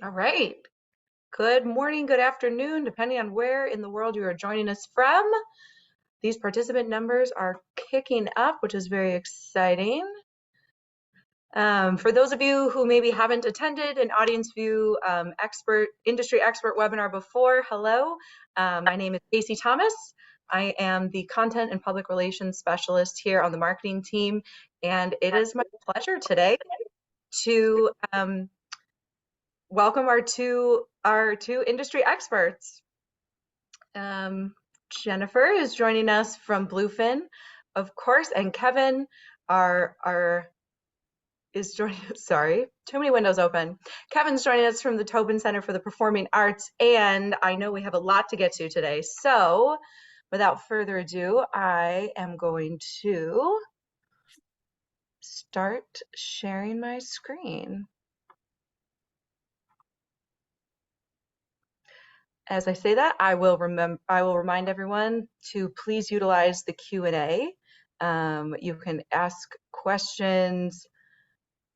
All right. Good morning, good afternoon, depending on where in the world you are joining us from. These participant numbers are kicking up, which is very exciting. For those of you who maybe haven't attended an AudienceView industry expert webinar before, hello. My name is Casey Thomas. I am the content and public relations specialist here on the marketing team, and it is my pleasure today to welcome our two industry experts. Jennifer is joining us from Bluefin, of course, and Kevin is joining. Sorry, too many windows open. Kevin's joining us from the Tobin Center for the Performing Arts, and I know we have a lot to get to today. So, without further ado, I am going to start sharing my screen. As I say that, I will remind everyone to please utilize the Q&A. You can ask questions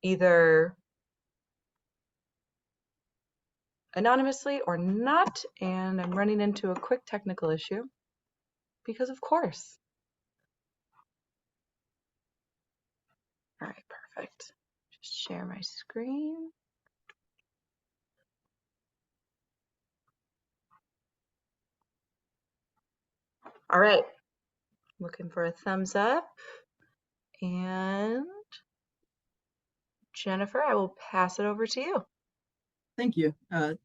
either anonymously or not, and I'm running into a quick technical issue because of course. All right, perfect. Just share my screen. All right, looking for a thumbs up. And Jennifer, I will pass it over to you. Thank you.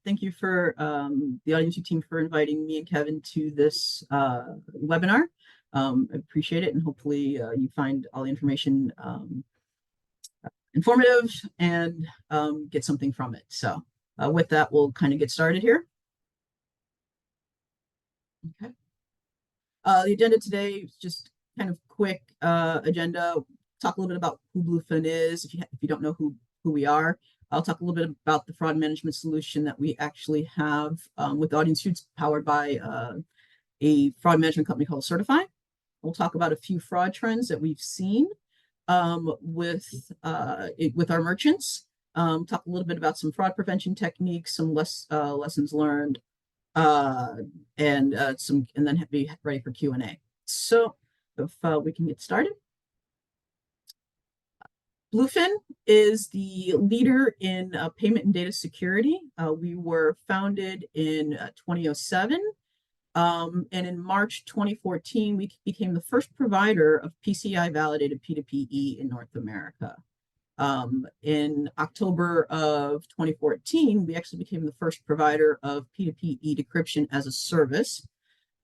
Thank you for the AudienceView team for inviting me and Kevin to this webinar. I appreciate it, and hopefully you find all the information informative and get something from it. So with that, we'll kind of get started here. Okay. The agenda today is just kind of quick agenda. Talk a little bit about who Bluefin is, if you don't know who we are. I'll talk a little bit about the fraud management solution that we actually have with AudienceView, powered by a fraud management company called Certify. We'll talk about a few fraud trends that we've seen with our merchants. Talk a little bit about some fraud prevention techniques, some lessons learned, and then be ready for Q&A. So if we can get started. Bluefin is the leader in payment and data security. We were founded in 2007, and in March 2014, we became the first provider of PCI validated P2PE in North America. In October of 2014, we actually became the first provider of P2PE decryption as a service,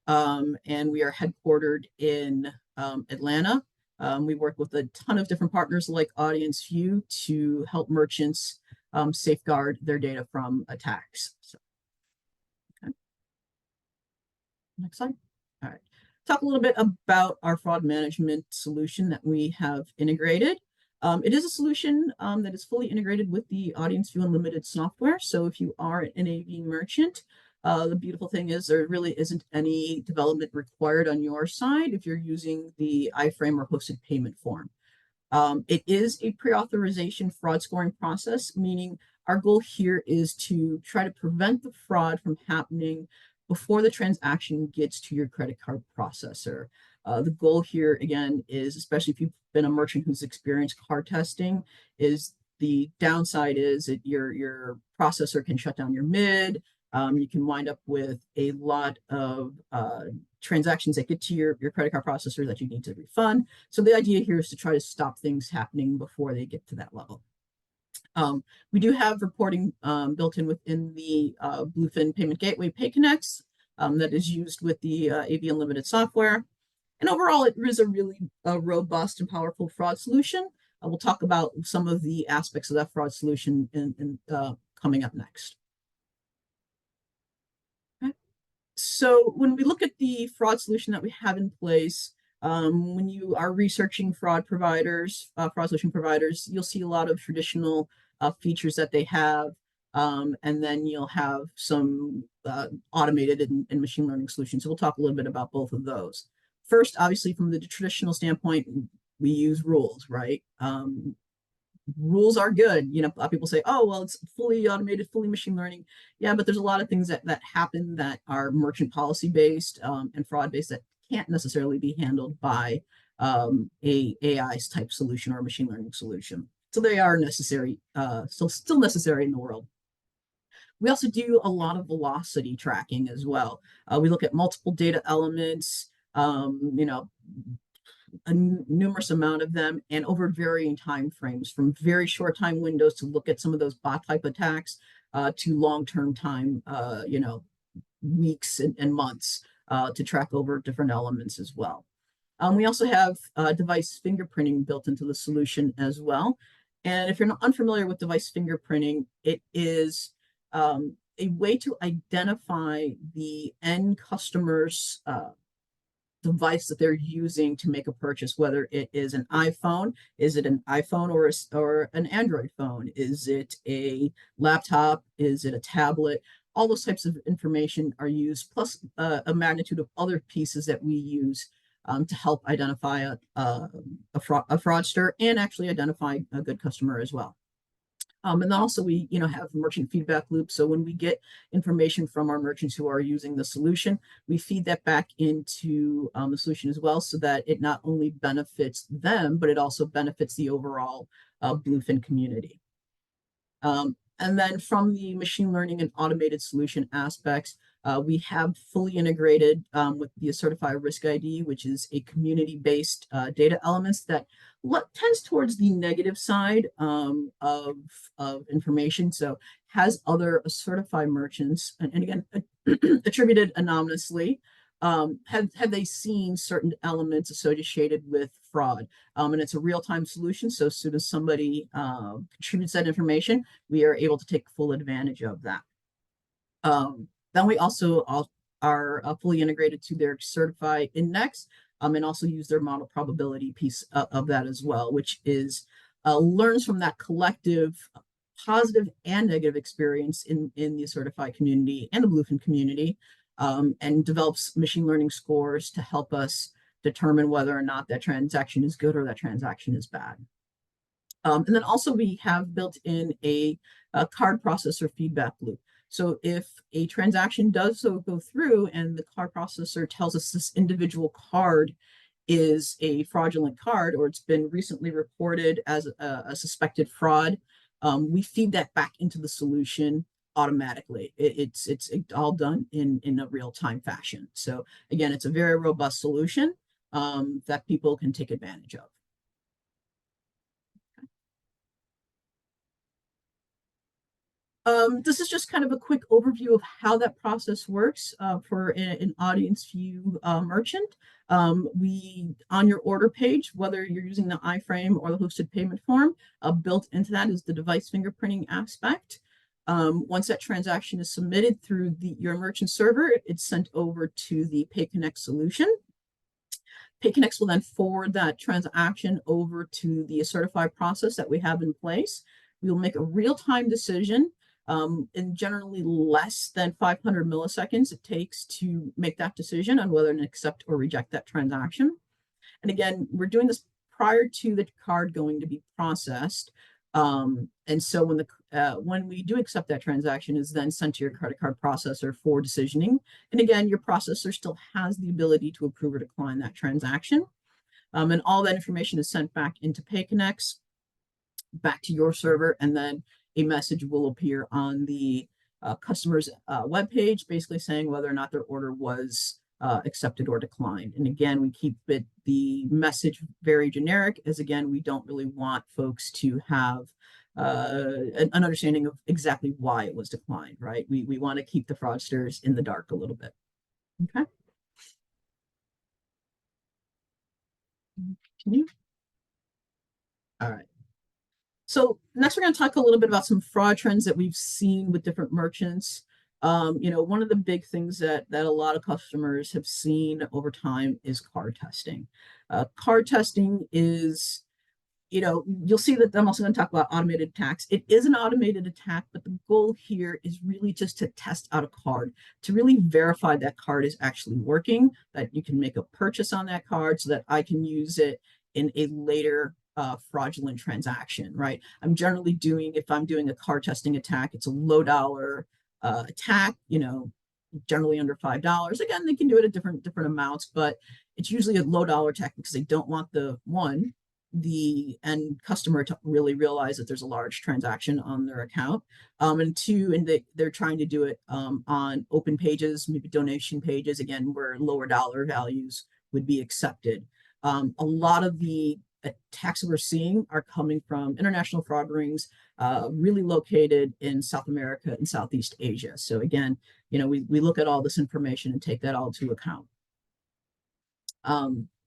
and we are headquartered in Atlanta. We work with a ton of different partners like AudienceView to help merchants safeguard their data from attacks. So, okay. Next slide. All right. Talk a little bit about our fraud management solution that we have integrated. It is a solution that is fully integrated with the AudienceView Unlimited software. So if you are an AV merchant, the beautiful thing is there really isn't any development required on your side if you're using the iframe or hosted payment form. It is a pre-authorization fraud scoring process, meaning our goal here is to try to prevent the fraud from happening before the transaction gets to your credit card processor. The goal here, again, is, especially if you've been a merchant who's experienced card testing, is the downside is that your processor can shut down your MID. You can wind up with a lot of transactions that get to your credit card processor that you need to refund. So the idea here is to try to stop things happening before they get to that level. We do have reporting built in within the Bluefin Payment Gateway PayConnects that is used with the AV Unlimited software. And overall, it is a really robust and powerful fraud solution. We'll talk about some of the aspects of that fraud solution coming up next. So when we look at the fraud solution that we have in place, when you are researching fraud solution providers, you'll see a lot of traditional features that they have, and then you'll have some automated and machine learning solutions. So we'll talk a little bit about both of those. First, obviously, from the traditional standpoint, we use rules, right? rules are good. You know, a lot of people say, oh, well, it's fully automated, fully machine learning. Yeah, but there's a lot of things that happen that are merchant policy based and fraud based that can't necessarily be handled by a AI type solution or a machine learning solution. So they are necessary, still necessary in the world. We also do a lot of velocity tracking as well. We look at multiple data elements, you know, a numerous amount of them, and over varying time frames, from very short time windows to look at some of those bot type attacks to long-term time, you know, weeks and months to track over different elements as well. We also have device fingerprinting built into the solution as well. And if you're not unfamiliar with device fingerprinting, it is a way to identify the end customer's device that they're using to make a purchase, whether it is an iPhone, is it an iPhone or an Android phone? Is it a laptop? Is it a tablet? All those types of information are used, plus a magnitude of other pieces that we use to help identify a fraudster and actually identify a good customer as well. And then also we, you know, have merchant feedback loops. So when we get information from our merchants who are using the solution, we feed that back into the solution as well, so that it not only benefits them, but it also benefits the overall Bluefin community. And then from the machine learning and automated solution aspects, we have fully integrated with the Certify Risk ID, which is a community-based data elements that tends towards the negative side of information. So has other certified merchants, and again, attributed anonymously, have they seen certain elements associated with fraud? And it's a real-time solution. So as soon as somebody contributes that information, we are able to take full advantage of that. Then we also are fully integrated to their certified index and also use their model probability piece of that as well, which is learns from that collective positive and negative experience in the certified community and the Bluefin community, and develops machine learning scores to help us determine whether or not that transaction is good or that transaction is bad. And then also we have built in a card processor feedback loop. So if a transaction does so go through and the card processor tells us this individual card is a fraudulent card, or it's been recently reported as a suspected fraud, we feed that back into the solution automatically. It's all done in a real-time fashion. So again, it's a very robust solution that people can take advantage of. This is just kind of a quick overview of how that process works for an AudienceView merchant. On your order page, whether you're using the iframe or the hosted payment form, built into that is the device fingerprinting aspect. Once that transaction is submitted through your merchant server, it's sent over to the PayConnect solution. PayConnect will then forward that transaction over to the certified process that we have in place. We will make a real-time decision in generally less than 500 milliseconds it takes to make that decision on whether to accept or reject that transaction. And again, we're doing this prior to the card going to be processed. And so when we do accept that transaction, is then sent to your credit card processor for decisioning. And again, your processor still has the ability to approve or decline that transaction. And all that information is sent back into PayConnect, back to your server, and then a message will appear on the customer's webpage, basically saying whether or not their order was accepted or declined. And again, we keep the message very generic, as again, we don't really want folks to have an understanding of exactly why it was declined, right? We want to keep the fraudsters in the dark a little bit. Okay. Continue. All right. So next, we're going to talk a little bit about some fraud trends that we've seen with different merchants. One of the big things that a lot of customers have seen over time is card testing. Card testing is, you'll see that I'm also going to talk about automated attacks. It is an automated attack, but the goal here is really just to test out a card, to really verify that card is actually working, that you can make a purchase on that card so that I can use it in a later fraudulent transaction, right? I'm generally doing, if I'm doing a car testing attack, it's a low dollar attack, generally under $5. Again, they can do it at different amounts, but it's usually a low dollar attack because they don't want the end customer to really realize that there's a large transaction on their account. And two, they're trying to do it on open pages, maybe donation pages, again, where lower dollar values would be accepted. A lot of the attacks that we're seeing are coming from international fraud rings, really located in South America and Southeast Asia. So again, we look at all this information and take that all into account.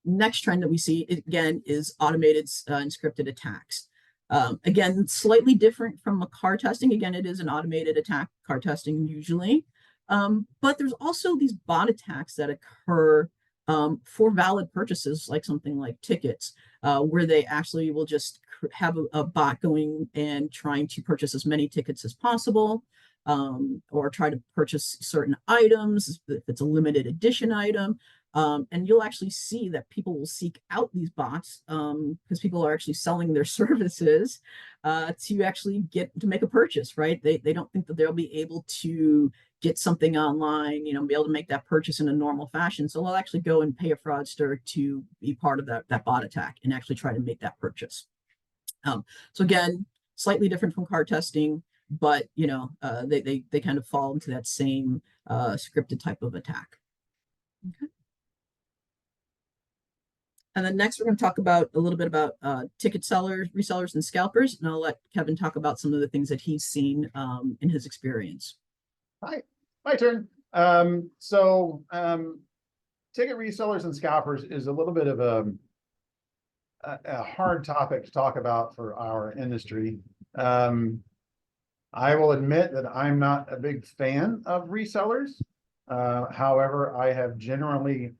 Next trend that we see, again, is automated and scripted attacks. Again, slightly different from a car testing. Again, it is an automated attack, car testing usually. But there's also these bot attacks that occur for valid purchases, like something like tickets, where they actually will just have a bot going and trying to purchase as many tickets as possible, or try to purchase certain items if it's a limited edition item. And you'll actually see that people will seek out these bots because people are actually selling their services to actually get to make a purchase, right? They don't think that they'll be able to get something online, be able to make that purchase in a normal fashion. So they'll actually go and pay a fraudster to be part of that bot attack and actually try to make that purchase. So again, slightly different from car testing, but they kind of fall into that same scripted type of attack. Okay. And then next, we're going to talk about a little bit about ticket sellers, resellers, and scalpers. And I'll let Kevin talk about some of the things that he's seen in his experience. Hi, my turn. Ticket resellers and scalpers is a little bit of a hard topic to talk about for our industry. I will admit that I'm not a big fan of resellers. However, I have generally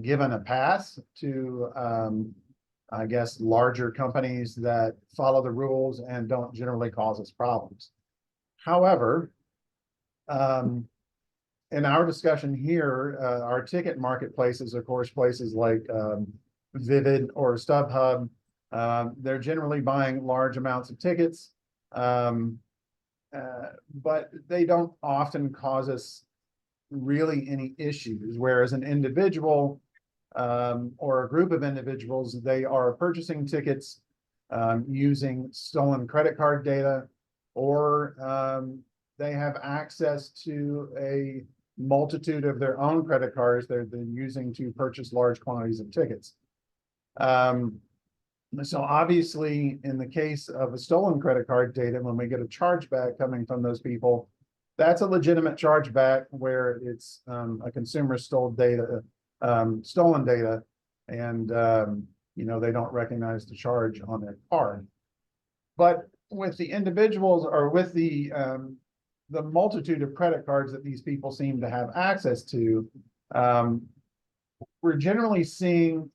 given a pass to, I guess, larger companies that follow the rules and don't generally cause us problems. However, in our discussion here, our ticket marketplaces, of course, places like Vivid or StubHub, they're generally buying large amounts of tickets, but they don't often cause us really any issues, whereas an individual or a group of individuals, they are purchasing tickets using stolen credit card data, or they have access to a multitude of their own credit cards they're using to purchase large quantities of tickets. So obviously, in the case of a stolen credit card data, when we get a chargeback coming from those people, that's a legitimate chargeback where it's a consumer stolen data, and they don't recognize the charge on their card. But with the individuals, or with the multitude of credit cards that these people seem to have access to, we're generally seeing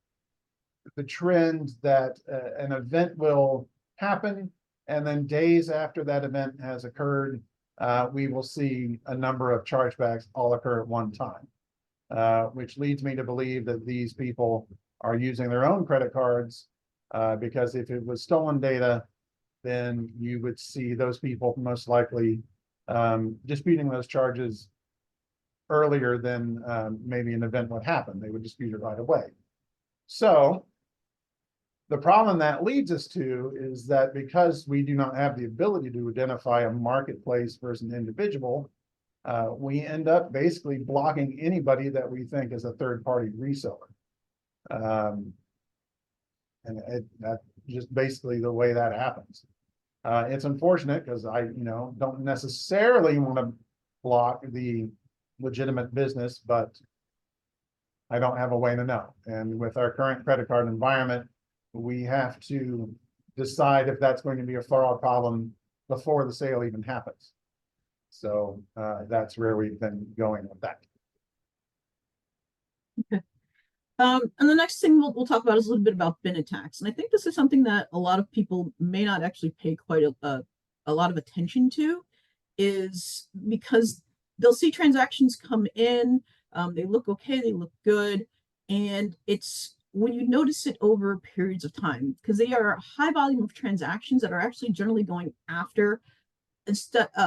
the trend that an event will happen, and then days after that event has occurred, we will see a number of chargebacks all occur at one time, which leads me to believe that these people are using their own credit cards, because if it was stolen data, then you would see those people most likely disputing those charges earlier than maybe an event would happen. They would dispute it right away. So the problem that leads us to is that because we do not have the ability to identify a marketplace versus an individual, we end up basically blocking anybody that we think is a third-party reseller. That's just basically the way that happens. It's unfortunate because I, don't necessarily want to block the legitimate business, but I don't have a way to know. And with our current credit card environment, we have to decide if that's going to be a fraud problem before the sale even happens. So that's where we've been going with that. Okay. And the next thing we'll talk about is a little bit about bin attacks. And I think this is something that a lot of people may not actually pay quite a lot of attention to, is because they'll see transactions come in, they look okay, they look good, and it's when you notice it over periods of time, because they are a high volume of transactions that are actually generally going after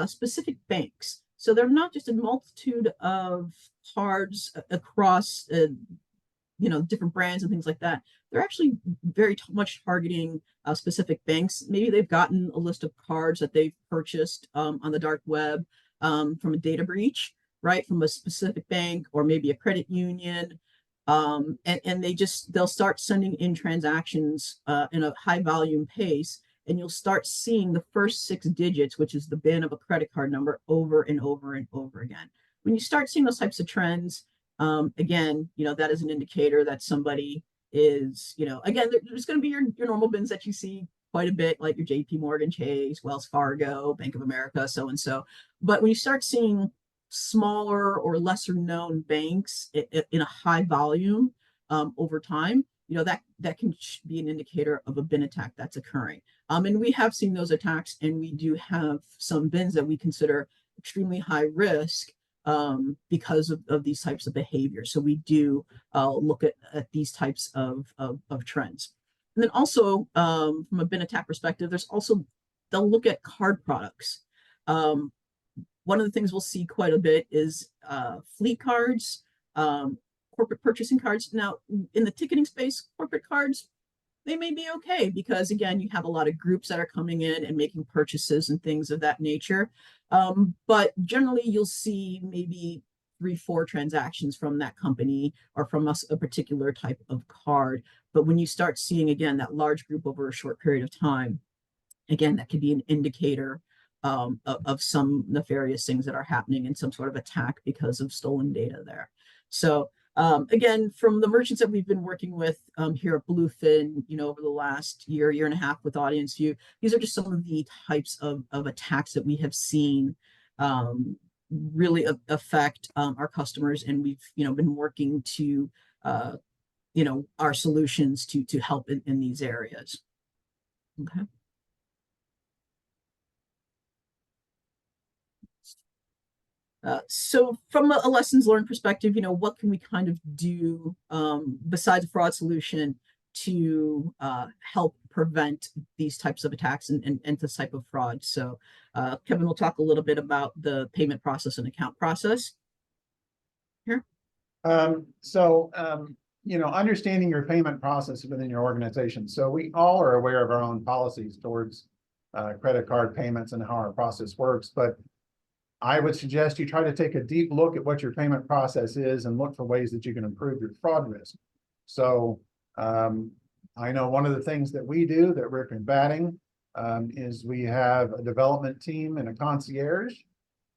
specific banks. So they're not just a multitude of cards across, different brands and things like that. They're actually very much targeting specific banks. Maybe they've gotten a list of cards that they've purchased on the dark web from a data breach, right, from a specific bank or maybe a credit union. And they'll start sending in transactions in a high volume pace, and you'll start seeing the first 6 digits, which is the BIN of a credit card number, over and over and over again. When you start seeing those types of trends, again, that is an indicator that somebody is, again, there's going to be your normal BINs that you see quite a bit, like your JP Morgan Chase, Wells Fargo, Bank of America, so and so. But when you start seeing smaller or lesser known banks in a high volume over time, that can be an indicator of a BIN attack that's occurring. And we have seen those attacks, and we do have some BINs that we consider extremely high risk because of these types of behavior. So we do look at these types of trends. And then also from a BIN attack perspective, they'll look at card products. One of the things we'll see quite a bit is fleet cards, corporate purchasing cards. Now, in the ticketing space, corporate cards, they may be okay because, again, you have a lot of groups that are coming in and making purchases and things of that nature. But generally, you'll see maybe 3-4 transactions from that company or from a particular type of card. But when you start seeing, again, that large group over a short period of time, again, that could be an indicator of some nefarious things that are happening and some sort of attack because of stolen data there. So again, from the merchants that we've been working with here at Bluefin, over the last year and a half with AudienceView, these are just some of the types of attacks that we have seen really affect our customers, and we've been working to our solutions to help in these areas. Okay. So from a lessons learned perspective, what can we kind of do besides a fraud solution to help prevent these types of attacks and this type of fraud? So Kevin will talk a little bit about the payment process and account process here. Understanding your payment process within your organization. So we all are aware of our own policies towards credit card payments and how our process works, but I would suggest you try to take a deep look at what your payment process is and look for ways that you can improve your fraud risk. So I know one of the things that we do that we're combating is we have a development team and a concierge.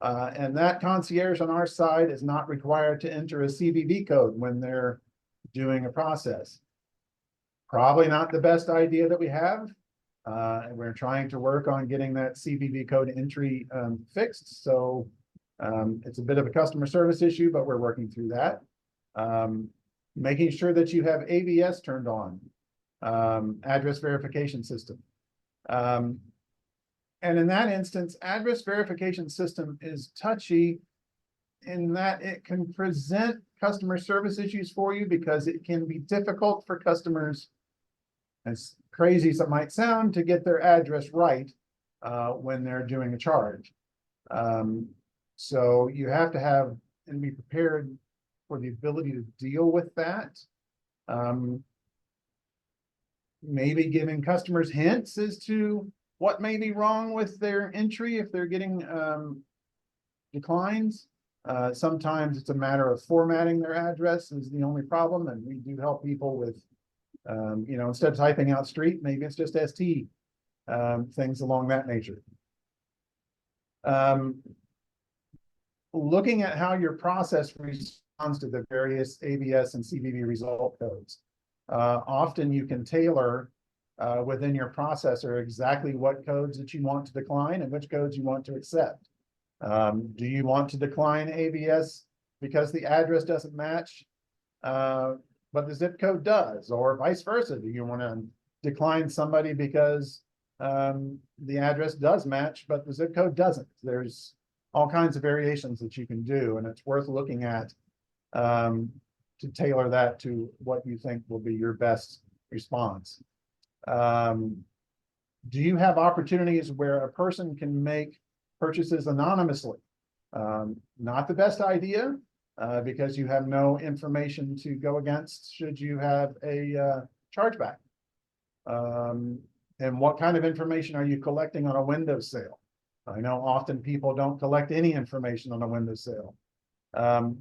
And that concierge on our side is not required to enter a CVV code when they're doing a process. Probably not the best idea that we have. And we're trying to work on getting that CVV code entry fixed. So it's a bit of a customer service issue, but we're working through that. Making sure that you have AVS turned on, address verification system. And in that instance, address verification system is touchy in that it can present customer service issues for you because it can be difficult for customers, as crazy as it might sound, to get their address right when they're doing a charge. So you have to have and be prepared for the ability to deal with that. Maybe giving customers hints as to what may be wrong with their entry if they're getting declines. Sometimes it's a matter of formatting their address is the only problem, and we do help people with instead of typing out street, maybe it's just ST, things along that nature. Looking at how your process responds to the various AVS and CVV result codes. Often you can tailor within your processor exactly what codes that you want to decline and which codes you want to accept. Do you want to decline AVS because the address doesn't match, but the zip code does, or vice versa? Do you want to decline somebody because the address does match, but the zip code doesn't? There's all kinds of variations that you can do, and it's worth looking at to tailor that to what you think will be your best response. Do you have opportunities where a person can make purchases anonymously? Not the best idea, because you have no information to go against should you have a chargeback. And what kind of information are you collecting on a Windows sale? I know often people don't collect any information on a Windows sale.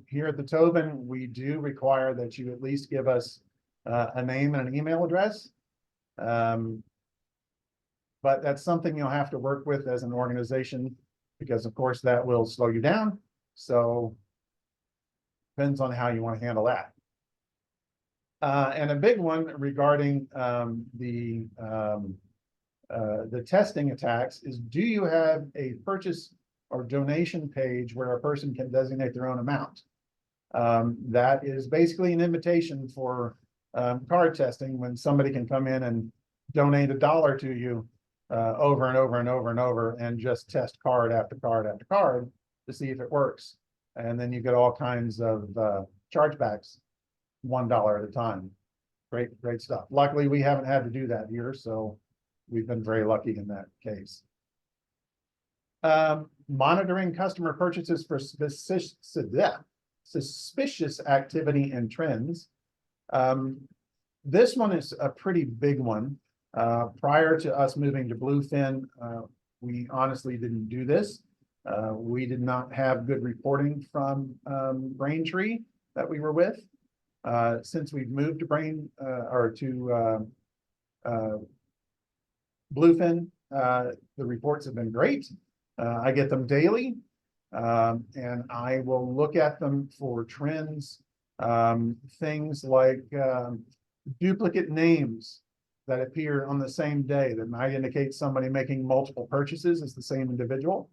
Here at the Tobin, we do require that you at least give us a name and an email address. But that's something you'll have to work with as an organization, because of course that will slow you down. So depends on how you want to handle that. And a big one regarding the testing attacks is, do you have a purchase or donation page where a person can designate their own amount? That is basically an invitation for card testing, when somebody can come in and donate $1 to you over and over and over and over, and just test card after card after card to see if it works. And then you get all kinds of chargebacks, $1 at a time. Great stuff. Luckily, we haven't had to do that here, so we've been very lucky in that case. Monitoring customer purchases for suspicious activity and trends. This one is a pretty big one. Prior to us moving to Bluefin, we honestly didn't do this. We did not have good reporting from Braintree that we were with. Since we've moved to Bluefin, the reports have been great. I get them daily, and I will look at them for trends, things like duplicate names that appear on the same day that might indicate somebody making multiple purchases as the same individual,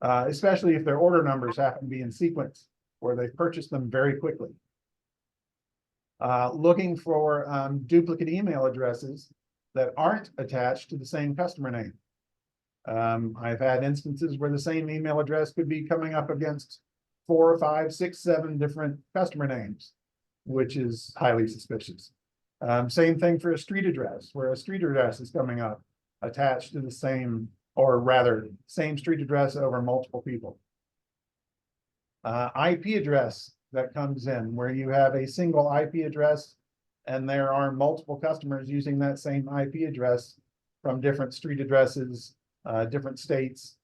especially if their order numbers happen to be in sequence where they purchase them very quickly. Looking for duplicate email addresses that aren't attached to the same customer name. I've had instances where the same email address could be coming up against 4 or 5, 6, 7 different customer names, which is highly suspicious. Same thing for a street address, where a street address is coming up attached to the same, or rather, same street address over multiple people. IP address that comes in, where you have a single IP address and there are multiple customers using that same IP address from different street addresses, different states,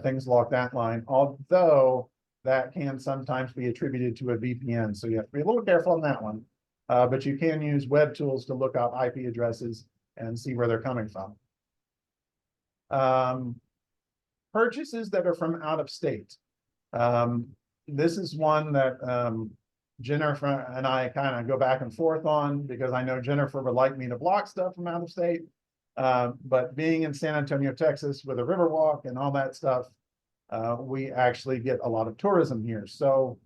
things along that line, although that can sometimes be attributed to a VPN. So you have to be a little careful on that one. But you can use web tools to look up IP addresses and see where they're coming from. Purchases that are from out of state. This is one that Jennifer and I kind of go back and forth on, because I know Jennifer would like me to block stuff from out of state. But being in San Antonio, Texas, with a Riverwalk and all that stuff, we actually get a lot of tourism here. So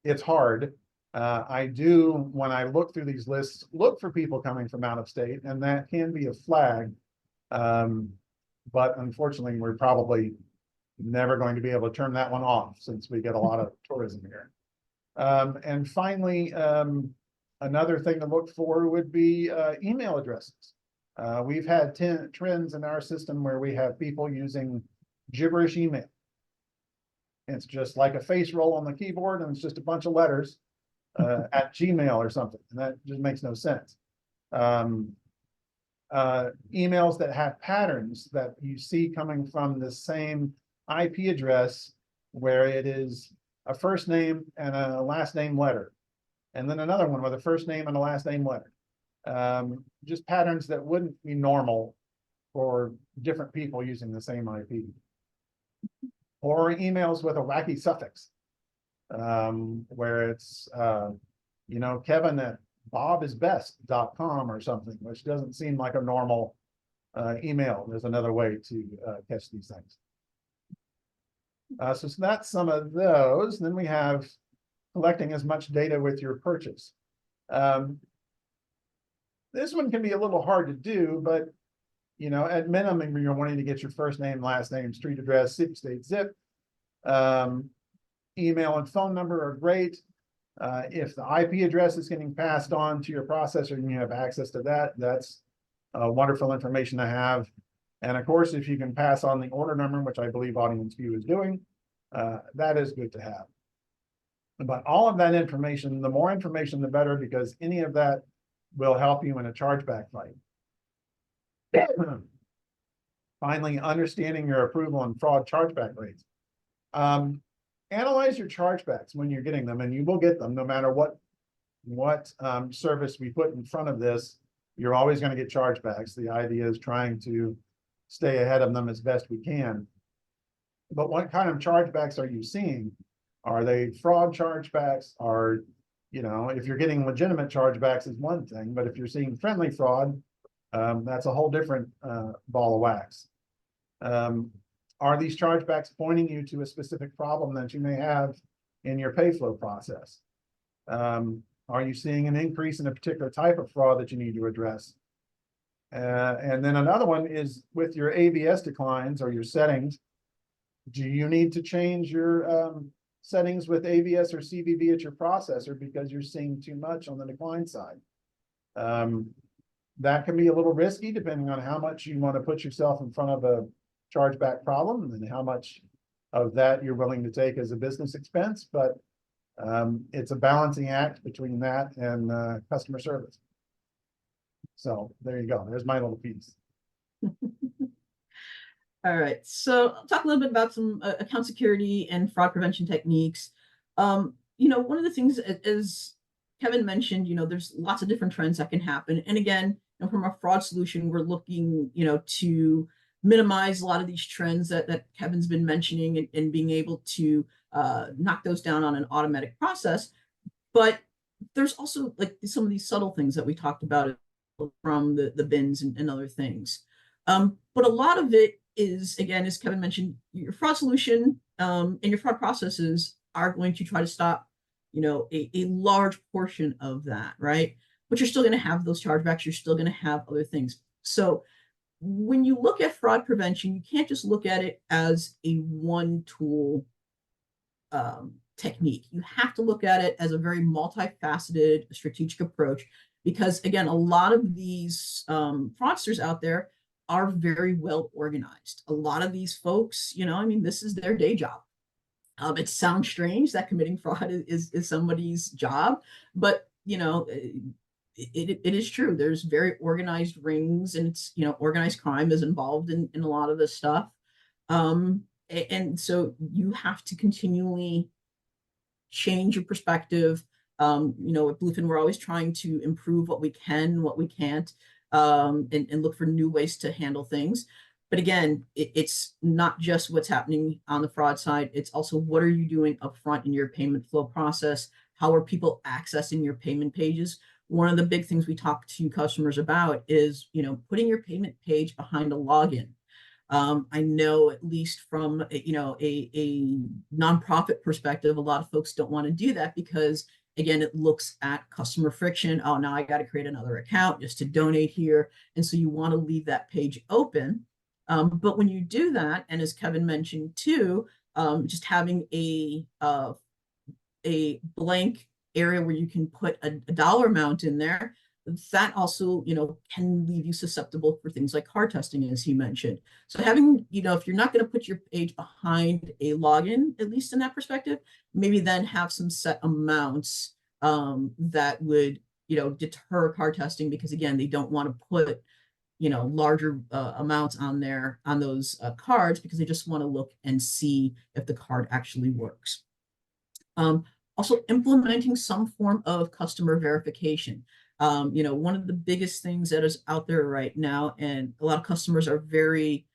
it's hard. I do, when I look through these lists, look for people coming from out of state, and that can be a flag. But unfortunately, we're probably never going to be able to turn that one off, since we get a lot of tourism here. And finally, another thing to look for would be email addresses. We've had trends in our system where we have people using gibberish email. It's just like a face roll on the keyboard, and it's just a bunch of letters at Gmail or something, and that just makes no sense. Emails that have patterns that you see coming from the same IP address, where it is a first name and a last name letter, and then another one with a first name and a last name letter. Just patterns that wouldn't be normal for different people using the same IP. Or emails with a wacky suffix, where it's, Kevin at bobisbest.com or something, which doesn't seem like a normal email. There's another way to catch these things. So that's some of those. Then we have collecting as much data with your purchase. This one can be a little hard to do, but at minimum, you're wanting to get your first name, last name, street address, city, state, zip. Email and phone number are great. If the IP address is getting passed on to your processor and you have access to that, that's wonderful information to have. And of course, if you can pass on the order number, which I believe AudienceView is doing, that is good to have. But all of that information, the more information, the better, because any of that will help you in a chargeback fight. Finally, understanding your approval and fraud chargeback rates. Analyze your chargebacks when you're getting them, and you will get them no matter what service we put in front of this. You're always going to get chargebacks. The idea is trying to stay ahead of them as best we can. But what kind of chargebacks are you seeing? Are they fraud chargebacks? If you're getting legitimate chargebacks is one thing, but if you're seeing friendly fraud, that's a whole different ball of wax. Are these chargebacks pointing you to a specific problem that you may have in your pay flow process? Are you seeing an increase in a particular type of fraud that you need to address? And then another one is with your ABS declines or your settings. Do you need to change your settings with ABS or CVV at your processor because you're seeing too much on the decline side? That can be a little risky depending on how much you want to put yourself in front of a chargeback problem and how much of that you're willing to take as a business expense. But it's a balancing act between that and customer service. So there you go. There's my little piece. All right, so I'll talk a little bit about some account security and fraud prevention techniques. One of the things, as Kevin mentioned, there's lots of different trends that can happen. And again, from a fraud solution, we're looking, to minimize a lot of these trends that Kevin's been mentioning and being able to knock those down on an automatic process. But there's also like some of these subtle things that we talked about from the bins and other things. But a lot of it is, again, as Kevin mentioned, your fraud solution and your fraud processes are going to try to stop, a large portion of that, right? But you're still going to have those chargebacks. You're still going to have other things. So when you look at fraud prevention, you can't just look at it as a one tool technique. You have to look at it as a very multifaceted strategic approach, because again, a lot of these fraudsters out there are very well organized. A lot of these folks, this is their day job. It sounds strange that committing fraud is somebody's job, but it is true. There's very organized rings, and it's organized crime is involved in a lot of this stuff. And so you have to continually change your perspective. At Bluefin, we're always trying to improve what we can, what we can't, and look for new ways to handle things. But again, it's not just what's happening on the fraud side. It's also what are you doing up front in your payment flow process? How are people accessing your payment pages? One of the big things we talk to customers about is, putting your payment page behind a login. I know, at least from a nonprofit perspective, a lot of folks don't want to do that because, again, it looks at customer friction. Oh, now I got to create another account just to donate here. And so you want to leave that page open. But when you do that, and as Kevin mentioned too, just having a blank area where you can put a dollar amount in there, that also, can leave you susceptible for things like card testing, as he mentioned. So having, if you're not going to put your page behind a login, at least in that perspective, maybe then have some set amounts that would, deter card testing, because again, they don't want to put, larger amounts on those cards, because they just want to look and see if the card actually works. Also implementing some form of customer verification. One of the biggest things that is out there right now, and a lot of customers are very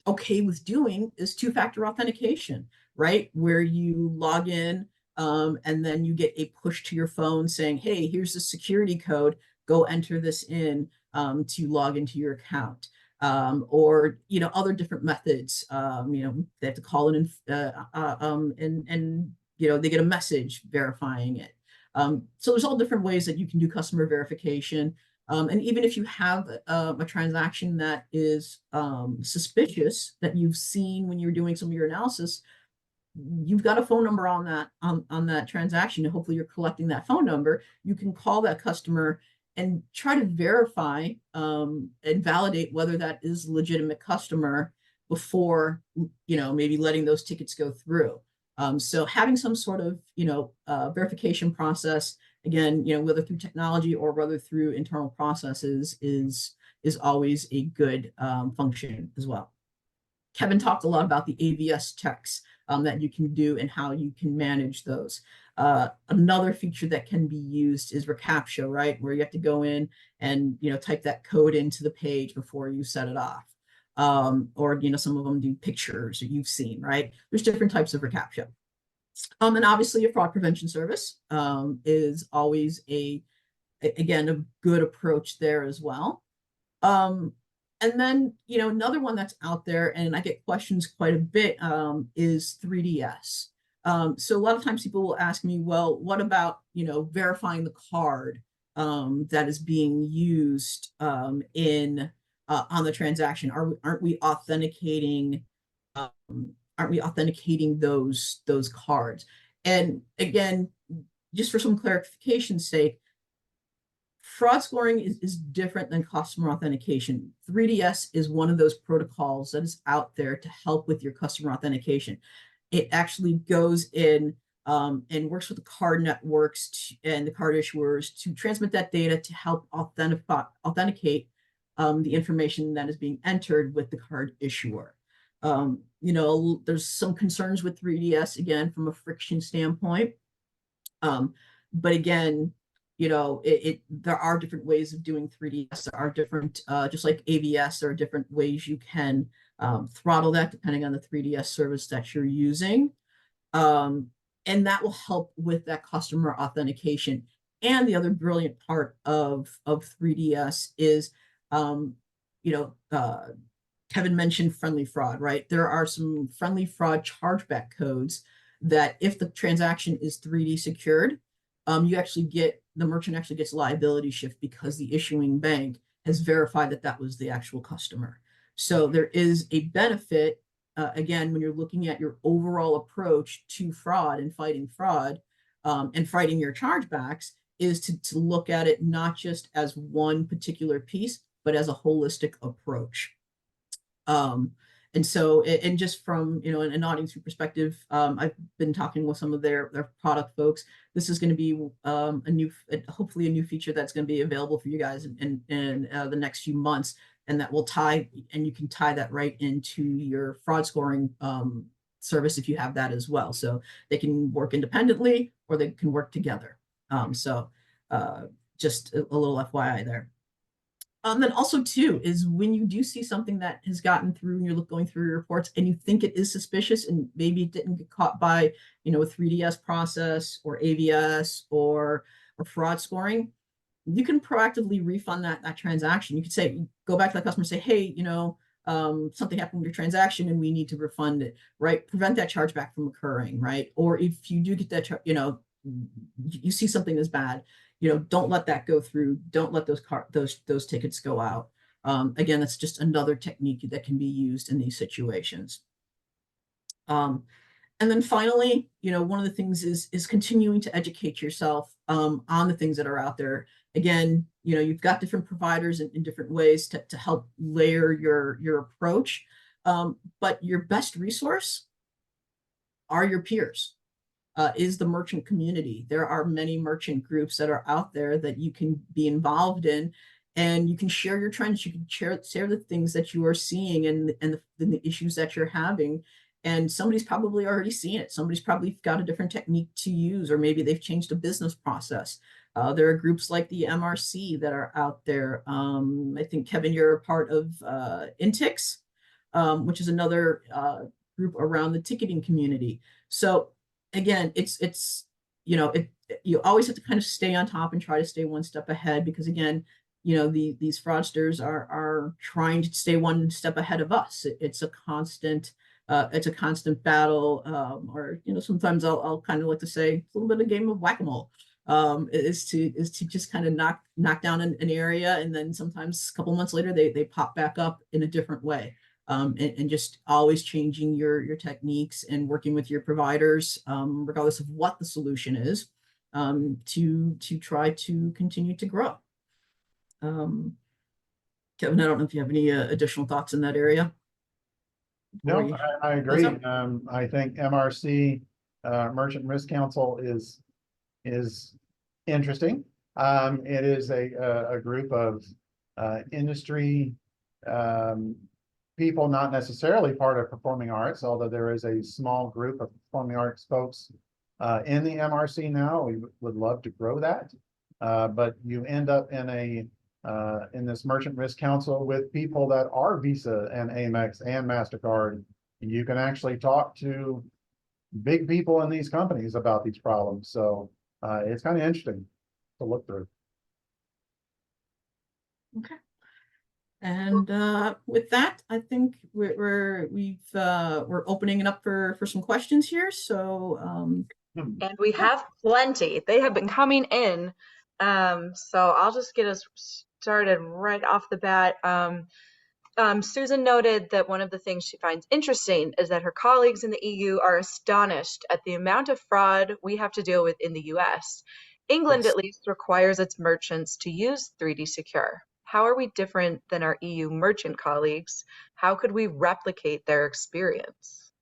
okay with doing, is two-factor authentication, right? Where you log in and then you get a push to your phone saying, hey, here's the security code, go enter this in to log into your account. Or other different methods. They have to call in and they get a message verifying it. So there's all different ways that you can do customer verification. And even if you have a transaction that is suspicious, that you've seen when you're doing some of your analysis, you've got a phone number on that transaction, and hopefully you're collecting that phone number. You can call that customer and try to verify and validate whether that is a legitimate customer before, maybe letting those tickets go through. So having some sort of, verification process, again, whether through technology or whether through internal processes is always a good function as well. Kevin talked a lot about the AVS checks that you can do and how you can manage those. Another feature that can be used is reCAPTCHA, right? Where you have to go in and, type that code into the page before you set it off. Or, some of them do pictures that you've seen, right? There's different types of reCAPTCHA. And obviously a fraud prevention service is always again, a good approach there as well. And then, another one that's out there, and I get questions quite a bit, is 3DS. So a lot of times people will ask me, well, what about, verifying the card that is being used on the transaction? Aren't we authenticating those cards? And again, just for some clarification's sake, fraud scoring is different than customer authentication. 3DS is one of those protocols that is out there to help with your customer authentication. It actually goes in and works with the card networks and the card issuers to transmit that data to help authenticate the information that is being entered with the card issuer. There's some concerns with 3DS, again, from a friction standpoint. But again, there are different ways of doing 3DS. There are different, just like AVS, there are different ways you can throttle that depending on the 3DS service that you're using. And that will help with that customer authentication. And the other brilliant part of 3DS is, Kevin mentioned friendly fraud, right? There are some friendly fraud chargeback codes that if the transaction is 3D secured, the merchant actually gets liability shift because the issuing bank has verified that was the actual customer. So there is a benefit, again, when you're looking at your overall approach to fraud and fighting your chargebacks, is to look at it not just as one particular piece, but as a holistic approach. And so, and just from, an AudienceView perspective, I've been talking with some of their product folks. This is going to be hopefully a new feature that's going to be available for you guys in the next few months, and that will you can tie that right into your fraud scoring service if you have that as well. So they can work independently or they can work together. Just a little FYI there. Then also too is when you do see something that has gotten through and you're going through your reports and you think it is suspicious and maybe it didn't get caught by, a 3DS process or AVS or fraud scoring, you can proactively refund that transaction. You could say, go back to that customer and say, hey, something happened with your transaction and we need to refund it, right? Prevent that chargeback from occurring, right? Or if you do get that, you see something that's bad, don't let that go through. Don't let those tickets go out. Again, that's just another technique that can be used in these situations. And then finally, one of the things is continuing to educate yourself on the things that are out there. Again, you've got different providers in different ways to help layer your approach. But your best resource are your peers. Is the merchant community. There are many merchant groups that are out there that you can be involved in, and you can share your trends. You can share the things that you are seeing and the issues that you're having. And somebody's probably already seen it. Somebody's probably got a different technique to use, or maybe they've changed a business process. There are groups like the MRC that are out there. I think, Kevin, you're a part of Intix, which is another group around the ticketing community. So again, you always have to kind of stay on top and try to stay one step ahead, because again, these fraudsters are trying to stay one step ahead of us. It's a constant battle, or sometimes I'll kind of like to say it's a little bit of a game of whack-a-mole. Is to just kind of knock down an area, and then sometimes a couple months later they pop back up in a different way. and just always changing your techniques and working with your providers, regardless of what the solution is, to try to continue to grow. Kevin, I don't know if you have any additional thoughts in that area. No, I agree. up? I think MRC, Merchant Risk Council is interesting. It is a group of industry people, not necessarily part of performing arts, although there is a small group of performing arts folks in the MRC now. We would love to grow that, but you end up in this Merchant Risk Council with people that are Visa and Amex and MasterCard. You can actually talk to big people in these companies about these problems. So it's kind of interesting to look through. Okay. And with that, I think we're opening it up for some questions here. So And we have plenty. They have been coming in. So I'll just get us started right off the bat. Susan noted that one of the things she finds interesting is that her colleagues in the EU are astonished at the amount of fraud we have to deal with in the US. England, Yes. at least, requires its merchants to use 3D Secure. How are we different than our EU merchant colleagues? How could we replicate their experience?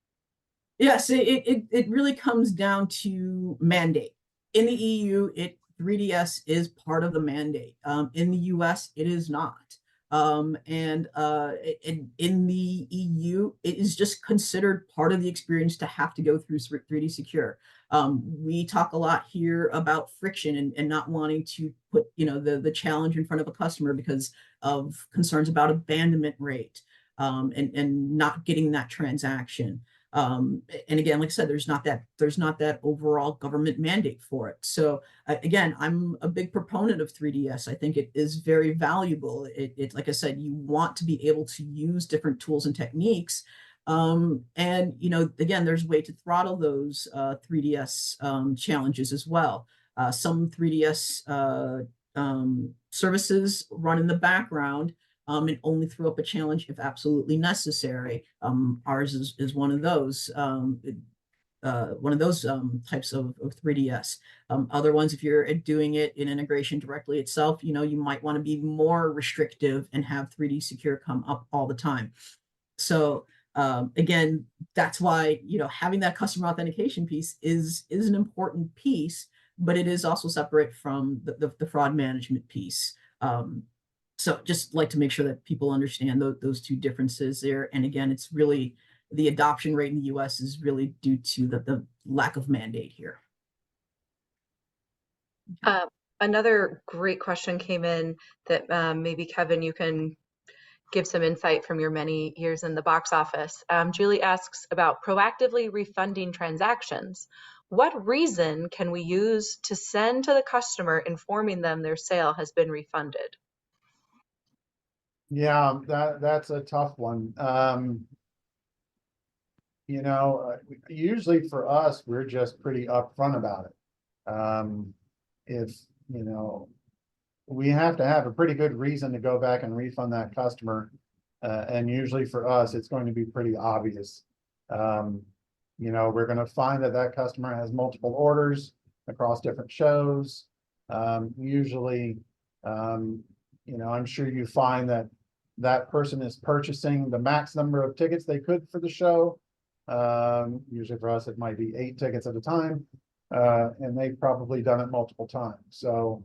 Yes, it really comes down to mandate. In the EU, 3DS is part of the mandate. In the US, it is not. And in the EU, it is just considered part of the experience to have to go through 3D Secure. We talk a lot here about friction and not wanting to put the challenge in front of a customer because of concerns about abandonment rate, and not getting that transaction. And again, like I said, there's not that overall government mandate for it. So again, I'm a big proponent of 3DS. I think it is very valuable. It like I said, you want to be able to use different tools and techniques. And again, there's a way to throttle those 3DS challenges as well. Some 3DS services run in the background, and only throw up a challenge if absolutely necessary. Ours is one of those types of 3DS. Other ones, if you're doing it in integration directly itself, you might want to be more restrictive and have 3D Secure come up all the time. So again, that's why having that customer authentication piece is an important piece, but it is also separate from the fraud management piece. So just like to make sure that people understand those two differences there. And again, it's really the adoption rate in the US is really due to the lack of mandate here. Another great question came in that maybe Kevin, you can give some insight from your many years in the box office. Julie asks about proactively refunding transactions. What reason can we use to send to the customer informing them their sale has been refunded? Yeah, that's a tough one. Usually for us, we're just pretty upfront about it. If we have to have a pretty good reason to go back and refund that customer, and usually for us, it's going to be pretty obvious. We're going to find that customer has multiple orders across different shows. Usually, I'm sure you find that person is purchasing the max number of tickets they could for the show. Usually for us, it might be 8 tickets at a time, and they've probably done it multiple times. So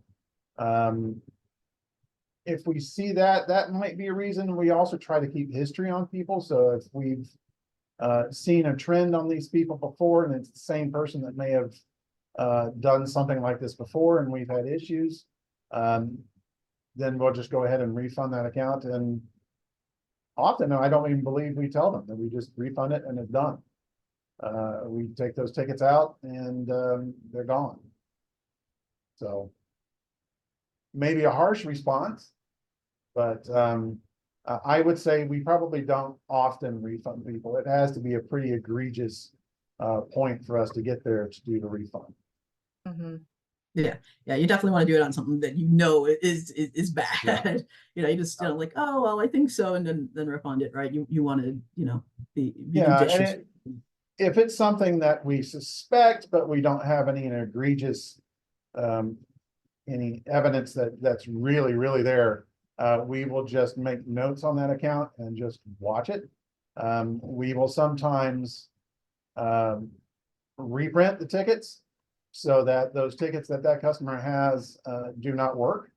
if we see that might be a reason. We also try to keep history on people. So if we've seen a trend on these people before, and it's the same person that may have done something like this before, and we've had issues, then we'll just go ahead and refund that account. And often, I don't even believe we tell them that we just refund it and it's done. We take those tickets out and they're gone. So maybe a harsh response, but I would say we probably don't often refund people. It has to be a pretty egregious point for us to get there to do the refund. Mm-hmm. Yeah, yeah, you definitely want to do it on something that you know is bad. Yeah. You just like, oh well, I think so, and then refund it, right? You want to be Yeah, and judicious. if it's something that we suspect, but we don't have any egregious, um, any evidence that that's really there, we will just make notes on that account and just watch it. We will sometimes reprint the tickets so that those tickets that that customer has do not work.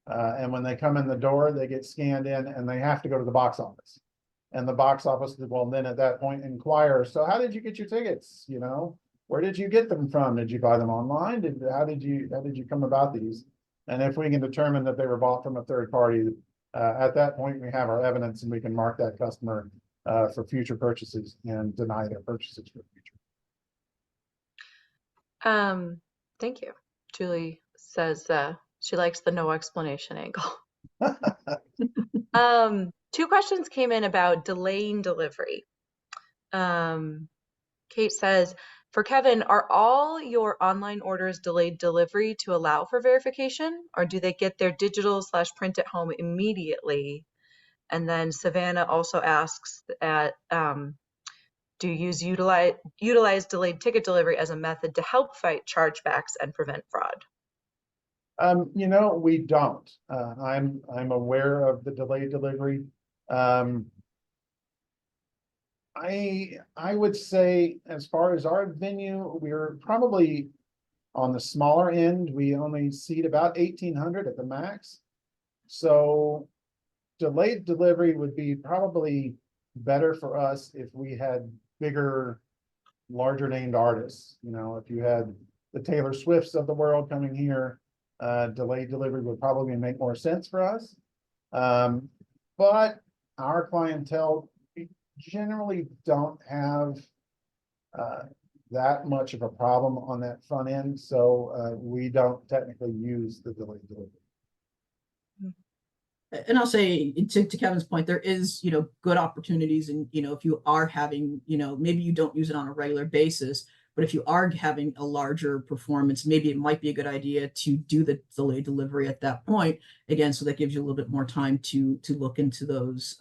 And when they come in the door, they get scanned in and they have to go to the box office. And the box office will then at that point inquire, so how did you get your tickets? Where did you get them from? Did you buy them online? How did you come about these? And if we can determine that they were bought from a third party, at that point we have our evidence and we can mark that customer for future purchases and deny their purchases for the future. Thank you. Julie says she likes the no explanation angle. Two questions came in about delaying delivery. Kate says, for Kevin, are all your online orders delayed delivery to allow for verification, or do they get their digital/print at home immediately? And then Savannah also asks that do you utilize delayed ticket delivery as a method to help fight chargebacks and prevent fraud? We don't. I'm aware of the delayed delivery. I would say, as far as our venue, we're probably on the smaller end. We only seat about 1,800 at the max. So delayed delivery would be probably better for us if we had bigger, larger named artists. If you had the Taylor Swifts of the world coming here, delayed delivery would probably make more sense for us. But our clientele, generally don't have that much of a problem on that front end, so we don't technically use the delayed delivery. And I'll say to Kevin's point, there is good opportunities, and if you are having maybe you don't use it on a regular basis, but if you are having a larger performance, maybe it might be a good idea to do the delayed delivery at that point again, so that gives you a little bit more time to look into those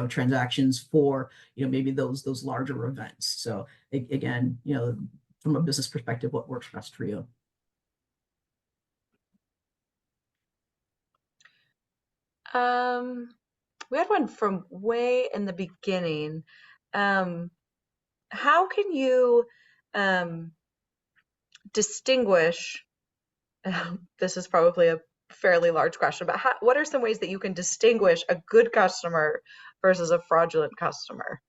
transactions for maybe those larger events. So again, from a business perspective, what works best for you. We had one from way in the beginning. How can you distinguish, this is probably a fairly large question, but what are some ways that you can distinguish a good customer versus a fraudulent customer?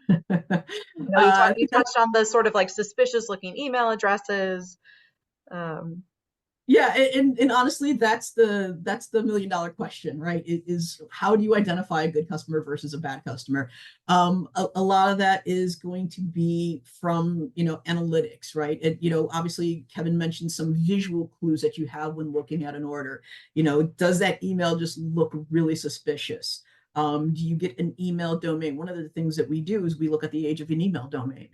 You touched on the sort of like suspicious looking email addresses. Yeah, and honestly, that's the $1 million question, right? Is how do you identify a good customer versus a bad customer? A lot of that is going to be from analytics, right? Obviously Kevin mentioned some visual clues that you have when looking at an order. Does that email just look really suspicious? Do you get an email domain? One of the things that we do is we look at the age of an email domain.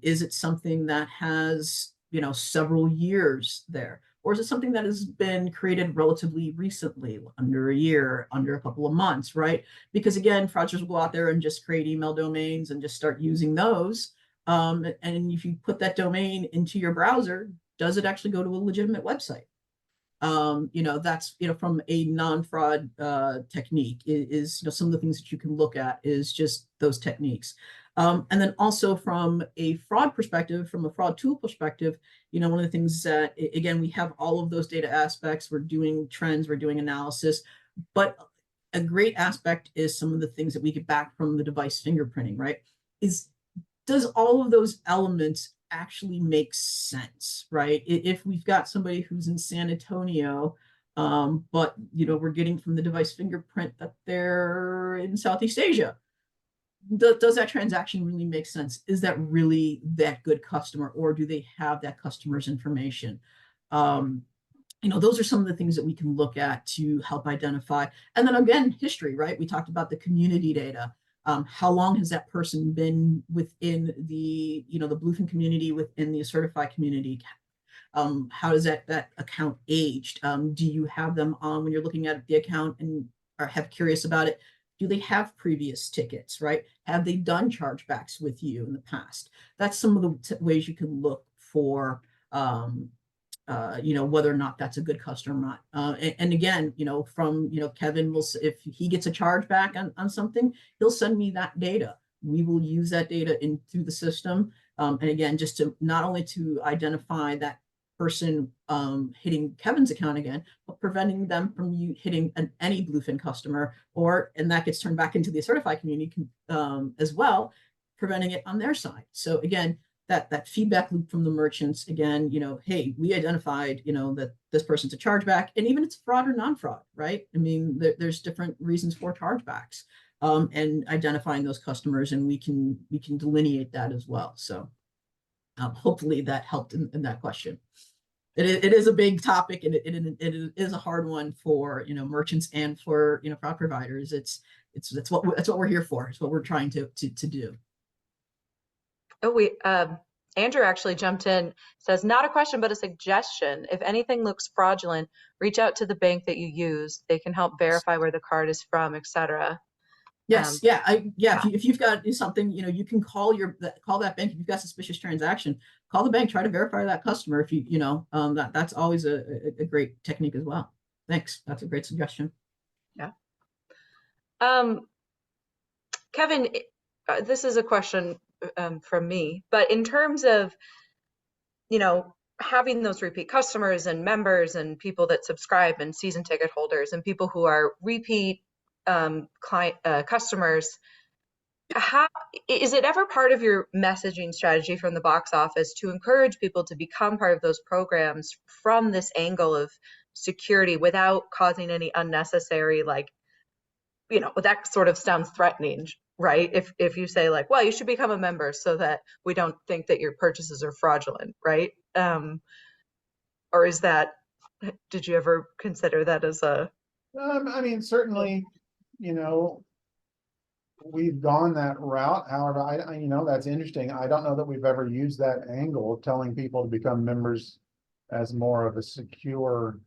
Is it something that has several years there? Or is it something that has been created relatively recently, under a year, under a couple of months, right? Because again, fraudsters will go out there and just create email domains and just start using those. And if you put that domain into your browser, does it actually go to a legitimate website? That's from a non-fraud technique is some of the things that you can look at is just those techniques. And then also from a fraud perspective, from a fraud tool perspective, one of the things that, again, we have all of those data aspects. We're doing trends, we're doing analysis, but a great aspect is some of the things that we get back from the device fingerprinting, right? Does all of those elements actually make sense, right? If we've got somebody who's in San Antonio, but we're getting from the device fingerprint that they're in Southeast Asia, does that transaction really make sense? Is that really that good customer, or do they have that customer's information? Those are some of the things that we can look at to help identify. And then again, history, right? We talked about the community data. How long has that person been within the Bluefin community, within the Certify community? How does that account aged? Do you have them on when you're looking at the account and are curious about it? Do they have previous tickets, right? Have they done chargebacks with you in the past? That's some of the ways you can look for, whether or not that's a good customer or not. And again, from, Kevin will, if he gets a chargeback on something, he'll send me that data. We will use that data in through the system. And again, just to not only to identify that person hitting Kevin's account again, but preventing them from you hitting any Bluefin customer, and that gets turned back into the certified community as well, preventing it on their side. So again, that feedback loop from the merchants, again, hey, we identified, that this person's a chargeback, and even it's fraud or non-fraud, right? I mean, there's different reasons for chargebacks, and identifying those customers, and we can delineate that as well. So hopefully that helped in that question. It is a big topic, and it is a hard one for merchants and for fraud providers. That's what we're here for. It's what we're trying to do. Oh, Andrew actually jumped in, says, not a question, but a suggestion. If anything looks fraudulent, reach out to the bank that you use. They can help verify where the card is from, etc. Yes, if you've got something, you can call that bank. If you've got suspicious transaction, call the bank, try to verify that customer. If that's always a great technique as well. Thanks. That's a great suggestion. Yeah. Kevin, this is a question from me, but in terms of, having those repeat customers and members and people that subscribe and season ticket holders and people who are repeat client customers, how is it ever part of your messaging strategy from the box office to encourage people to become part of those programs from this angle of security without causing any unnecessary, that sort of sounds threatening, right? If you say well, you should become a member so that we don't think that your purchases are fraudulent, right? Or is that, did you ever consider that as a I mean, certainly, we've gone that route. However, I that's interesting. I don't know that we've ever used that angle of telling people to become members as more of a secure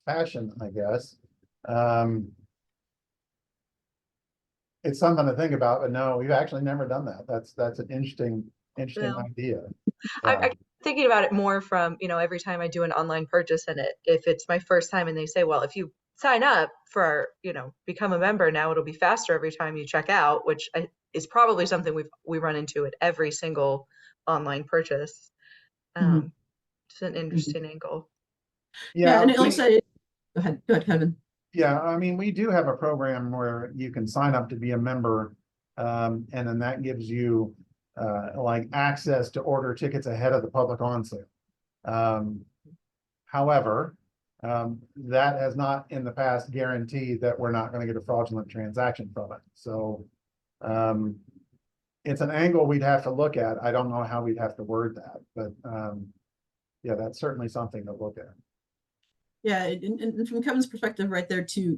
fashion, I guess. It's something to think about, but no, we've actually never done that. That's an interesting idea. I'm thinking about it more from, every time I do an online purchase, and if it's my first time and they say, well, if you sign up for become a member, now it'll be faster every time you check out, which is probably something we run into at every single online purchase. It's an interesting angle. Yeah, and like I say, go ahead, Kevin. Yeah, I mean, we do have a program where you can sign up to be a member, and then that gives you access to order tickets ahead of the public on sale. However, that has not in the past guaranteed that we're not going to get a fraudulent transaction from it. So it's an angle we'd have to look at. I don't know how we'd have to word that, but yeah, that's certainly something to look at. Yeah, and from Kevin's perspective right there too,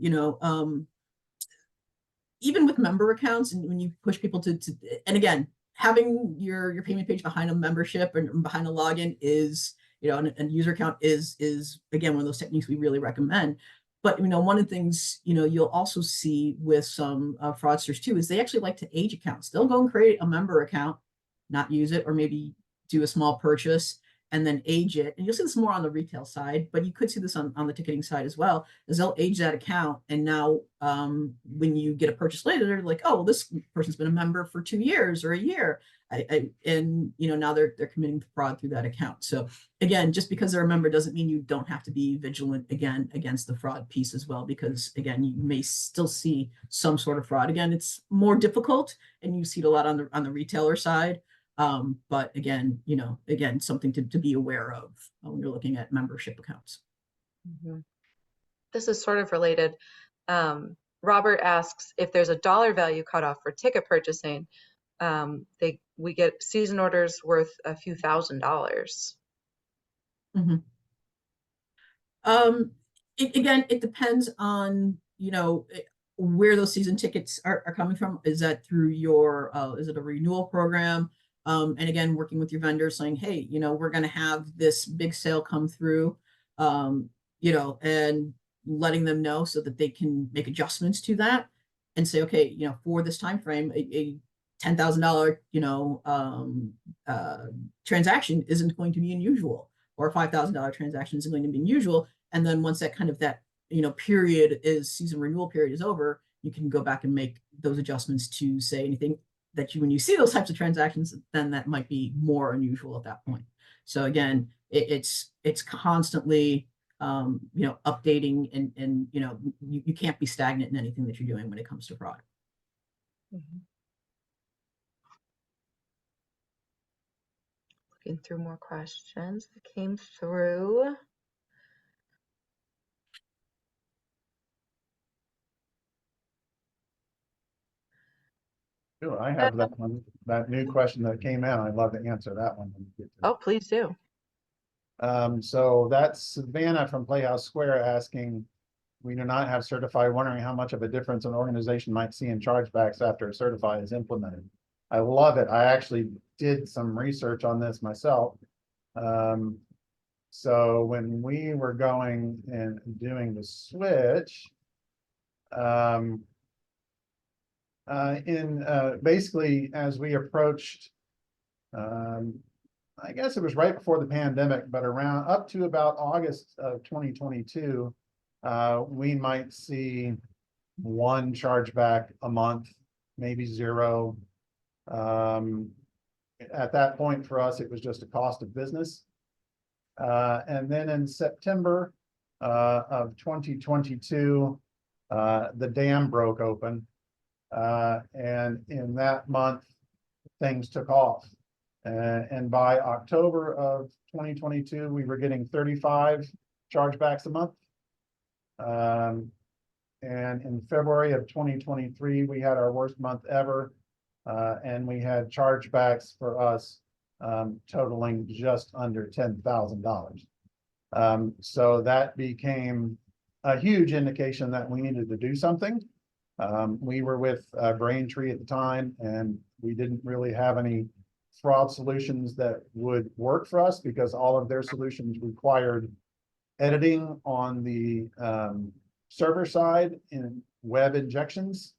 even with member accounts, and when you push people to and again, having your payment page behind a membership and behind a login is, and user account is again one of those techniques we really recommend. But one of the things you'll also see with some fraudsters too is they actually like to age accounts. They'll go and create a member account, not use it, or maybe do a small purchase and then age it. And you'll see this more on the retail side, but you could see this on the ticketing side as well, is they'll age that account. And now when you get a purchase later, they're like, oh, this person's been a member for 2 years or a year. And now they're committing fraud through that account. So again, just because they're a member doesn't mean you don't have to be vigilant again against the fraud piece as well, because again, you may still see some sort of fraud. Again, it's more difficult, and you see it a lot on the retailer side. But again, something to be aware of when you're looking at membership accounts. Mm-hmm. This is sort of related. Robert asks if there's a dollar value cutoff for ticket purchasing. We get season orders worth a few $1,000s. Mm-hmm. It depends on where those season tickets are coming from. Is that through your is it a renewal program? And again, working with your vendors saying, hey, we're going to have this big sale come through, and letting them know so that they can make adjustments to that and say, okay, for this time frame, a $10,000, transaction isn't going to be unusual, or a $5,000 transaction isn't going to be unusual. And then once that period season renewal period is over, you can go back and make those adjustments to say anything that when you see those types of transactions, then that might be more unusual at that point. So again, it's constantly, updating, and you can't be stagnant in anything that you're doing when it comes to fraud. Mm-hmm. Looking through more questions that came through. Sure, I have that one, that new question that came in. I'd love to answer that one. Oh, please do. So that's Savannah from Playhouse Square asking, we do not have certify, wondering how much of a difference an organization might see in chargebacks after certify is implemented. I love it. I actually did some research on this myself. So when we were going and doing the switch, basically as we approached, I guess it was right before the pandemic, but around up to about August of 2022, we might see one chargeback a month, maybe zero. At that point for us, it was just a cost of business. And then in September of 2022, the dam broke open. And in that month, things took off. And by October of 2022, we were getting 35 chargebacks a month. And in February of 2023, we had our worst month ever. And we had chargebacks for us totaling just under $10,000. So that became a huge indication that we needed to do something. We were with Braintree at the time, and we didn't really have any fraud solutions that would work for us because all of their solutions required editing on the server side in web injections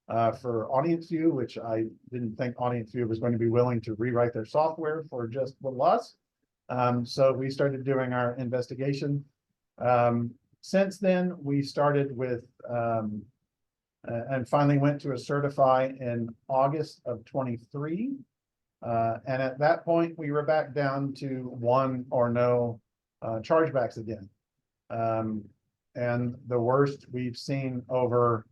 for AudienceView, which I didn't think AudienceView was going to be willing to rewrite their software for just little us. So we started doing our investigation. Since then, we started with and finally went to a certify in August of 23. And at that point, we were back down to one or no chargebacks again. And the worst we've seen over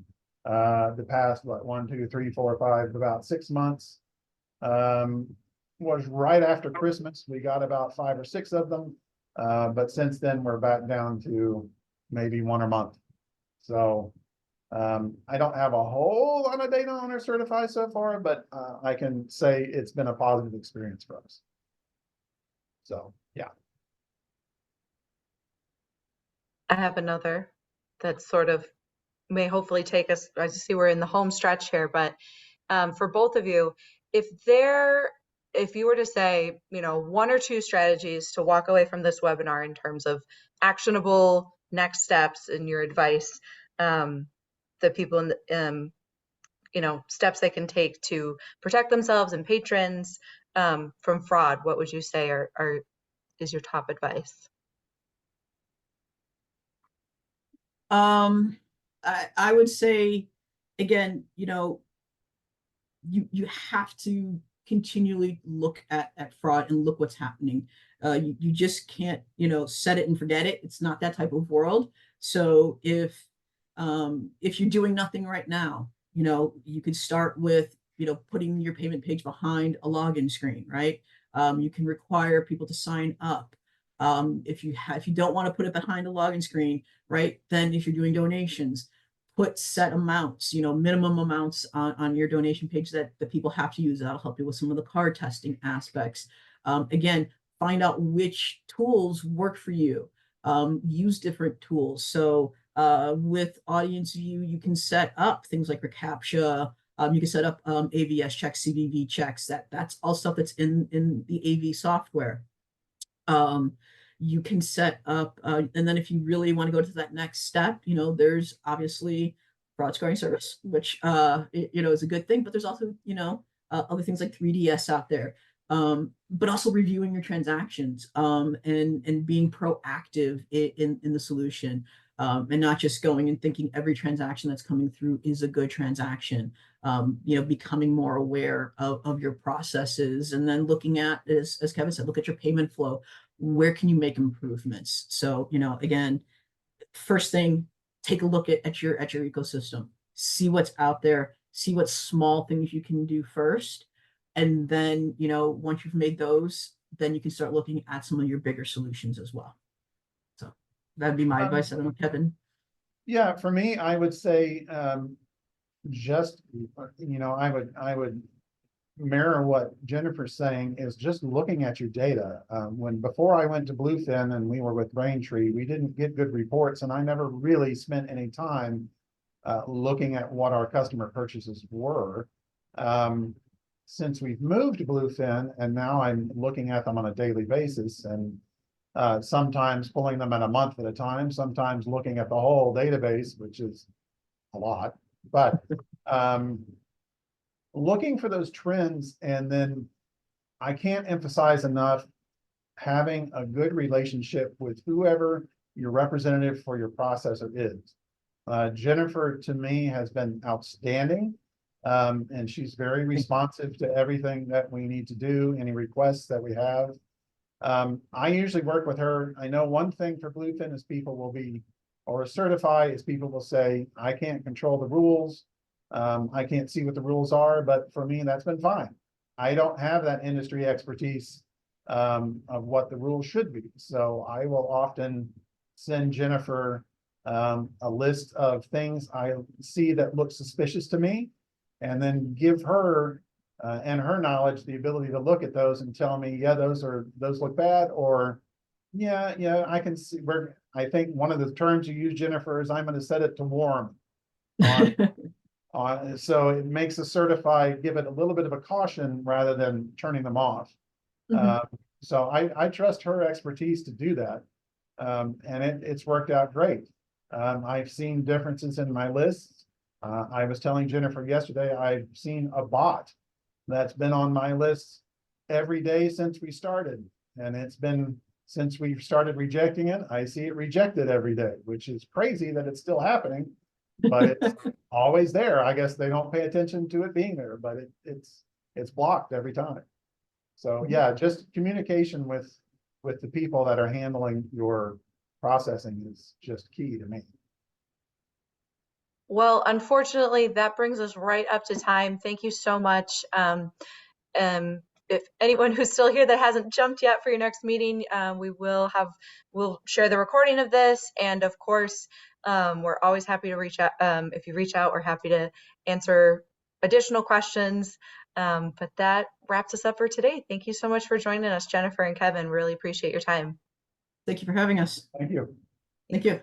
the past, about 6 months, was right after Christmas. We got about 5 or 6 of them. But since then, we're back down to maybe one a month. So I don't have a whole lot of data on our certify so far, but I can say it's been a positive experience for us. So, yeah. I have another that sort of may hopefully take us, I see we're in the home stretch here, but for both of you, if you were to say, 1 or 2 strategies to walk away from this webinar in terms of actionable next steps and your advice, that people in the, steps they can take to protect themselves and patrons from fraud, what would you say is your top advice? I would say, again, you have to continually look at fraud and look what's happening. You just can't, set it and forget it. It's not that type of world. So if you're doing nothing right now, you could start with, putting your payment page behind a login screen, right? You can require people to sign up. If you don't want to put it behind a login screen, right, then if you're doing donations, put set amounts, minimum amounts on your donation page that the people have to use. That'll help you with some of the card testing aspects. Again, find out which tools work for you. Use different tools. So with AudienceView, you can set up things like reCAPTCHA, You can set up AVS checks, CVV checks. That's all stuff that's in the AV software. You can set up, and then if you really want to go to that next step, there's obviously fraud scoring service, which is a good thing, but there's also other things like 3DS out there. But also reviewing your transactions, and being proactive in the solution, and not just going and thinking every transaction that's coming through is a good transaction. Becoming more aware of your processes, and then looking at, as Kevin said, look at your payment flow. Where can you make improvements? So, again, first thing, take a look at your ecosystem, see what's out there, see what small things you can do first. And then, once you've made those, then you can start looking at some of your bigger solutions as well. So that'd be my advice. I don't know, Kevin. Yeah, for me, I would say, just, I would mirror what Jennifer's saying, is just looking at your data. Before I went to Bluefin and we were with Braintree, we didn't get good reports, and I never really spent any time looking at what our customer purchases were. Since we've moved to Bluefin, and now I'm looking at them on a daily basis, and sometimes pulling them at a month at a time, sometimes looking at the whole database, which is a lot, but looking for those trends. And then I can't emphasize enough having a good relationship with whoever your representative for your processor is. Jennifer, to me, has been outstanding. And she's very responsive to everything that we need to do, any requests that we have. I usually work with her. I know one thing for Bluefin is people will be, or certify, is people will say, I can't control the rules. I can't see what the rules are, but for me, that's been fine. I don't have that industry expertise of what the rules should be. So I will often send Jennifer a list of things I see that look suspicious to me, and then give her and her knowledge the ability to look at those and tell me, yeah, those look bad, or yeah, I can see where. I think one of the terms you use, Jennifer, is I'm going to set it to warm. So it makes the certified give it a little bit of a caution rather than turning them off. So I trust her expertise to do that, and it's worked out great. I've seen differences in my lists. I was telling Jennifer yesterday, I've seen a bot that's been on my list every day since we started. And it's been, since we started rejecting it, I see it rejected every day, which is crazy that it's still happening, but it's always there. I guess they don't pay attention to it being there, but it's blocked every time. So yeah, just communication with the people that are handling your processing is just key to me. Well, unfortunately, that brings us right up to time. Thank you so much. If anyone who's still here that hasn't jumped yet for your next meeting, we'll share the recording of this. And of course, we're always happy to reach out. If you reach out, we're happy to answer additional questions. But that wraps us up for today. Thank you so much for joining us, Jennifer and Kevin. Really appreciate your time. Thank you for having us. Thank you. Thank you.